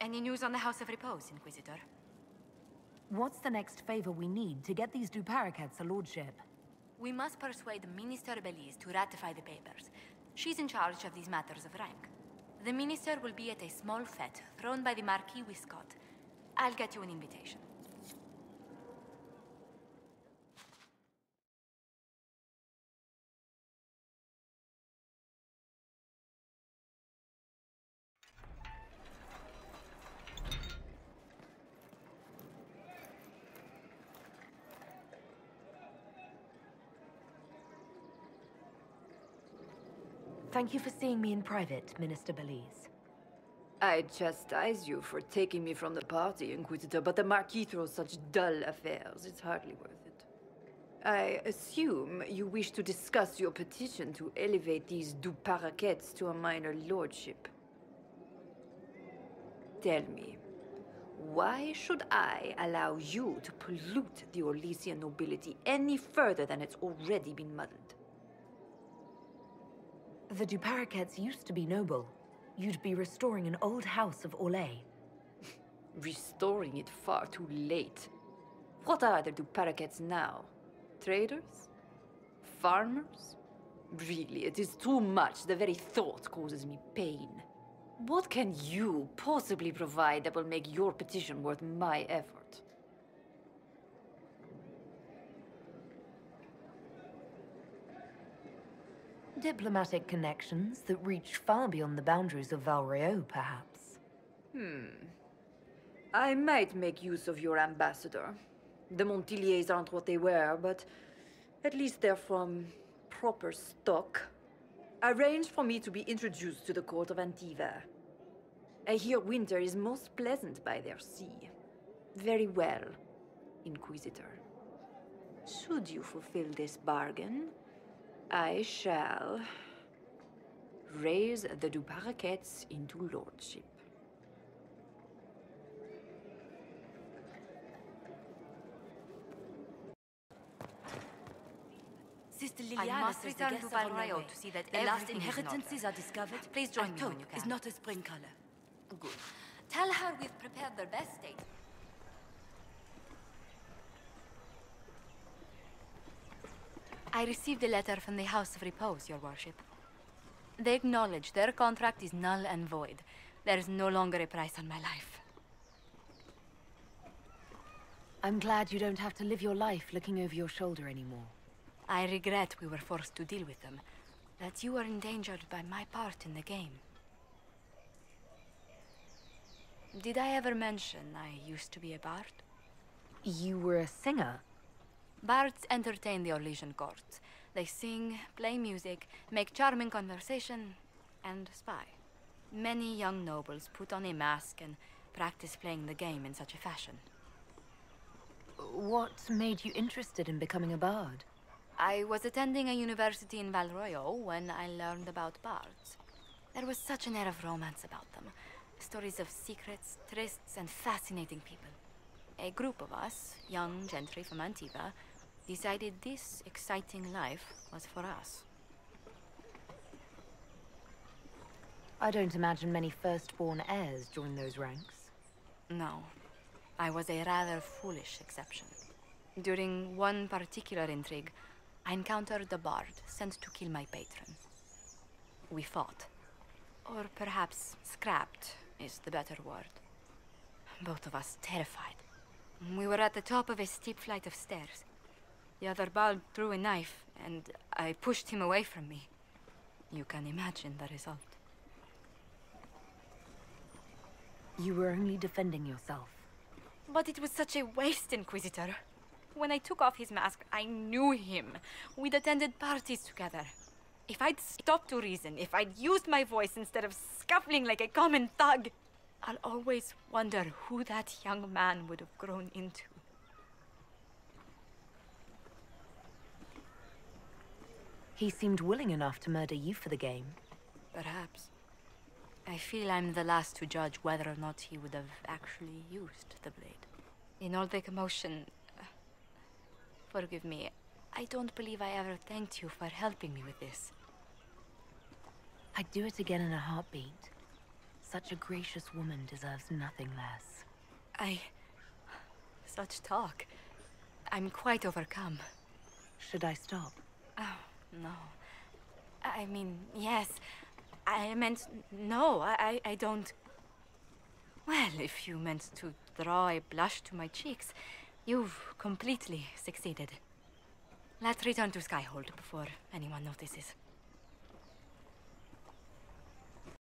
Any news on the House of Repose, Inquisitor? What's the next favor we need to get these Paraquettes a lordship? We must persuade Minister Bellise to ratify the papers. She's in charge of these matters of rank. The minister will be at a small fete thrown by the Marquis Wiscott. I'll get you an invitation. Thank you for seeing me in private, Minister Bellise. I chastise you for taking me from the party, Inquisitor, but the Marquis throws such dull affairs. It's hardly worth it. I assume you wish to discuss your petition to elevate these Paraquettes to a minor lordship. Tell me, why should I allow you to pollute the Orlesian nobility any further than it's already been muddled? The Paraquettes used to be noble. You'd be restoring an old house of Orlais. Restoring it far too late. What are the Paraquettes now? Traders? Farmers? Really, it is too much. The very thought causes me pain. What can you possibly provide that will make your petition worth my effort? Diplomatic connections that reach far beyond the boundaries of Valréaux, perhaps. I might make use of your ambassador. The Montiliers aren't what they were, but at least they're from proper stock. Arrange for me to be introduced to the court of Antiva. I hear winter is most pleasant by their sea. Very well, Inquisitor. Should you fulfill this bargain, I shall raise the Paraquettes into lordship. Sister Liliana must return to Valréaux to see that the last inheritances are discovered. Please join me when you can. Is not a spring color. Good. Tell her we've prepared their best steak. I received a letter from the House of Repose, Your Worship. They acknowledge their contract is null and void. There is no longer a price on my life. I'm glad you don't have to live your life looking over your shoulder anymore. I regret we were forced to deal with them, that you were endangered by my part in the game. Did I ever mention I used to be a bard? You were a singer? Bards entertain the Orlesian court. They sing, play music, make charming conversation, and spy. Many young nobles put on a mask and practice playing the game in such a fashion. What made you interested in becoming a bard? I was attending a university in Valréaux when I learned about bards. There was such an air of romance about them. Stories of secrets, trysts, and fascinating people. A group of us, young gentry from Antiva, decided this exciting life was for us. I don't imagine many firstborn heirs join those ranks. No. I was a rather foolish exception. During one particular intrigue, I encountered a bard sent to kill my patron. We fought. Or perhaps scrapped is the better word. Both of us terrified. We were at the top of a steep flight of stairs. The other bard drew a knife, and I pushed him away from me. You can imagine the result. You were only defending yourself. But it was such a waste, Inquisitor. When I took off his mask, I knew him. We'd attended parties together. If I'd stopped to reason, if I'd used my voice instead of scuffling like a common thug, I'll always wonder who that young man would have grown into. He seemed willing enough to murder you for the game. Perhaps. I feel I'm the last to judge whether or not he would have actually used the blade. In all the commotion... forgive me, I don't believe I ever thanked you for helping me with this. I'd do it again in a heartbeat. Such a gracious woman deserves nothing less. Such talk. I'm quite overcome. Should I stop? Oh, no. I mean, yes. I meant, no, I don't... Well, if you meant to draw a blush to my cheeks, you've completely succeeded. Let's return to Skyhold before anyone notices.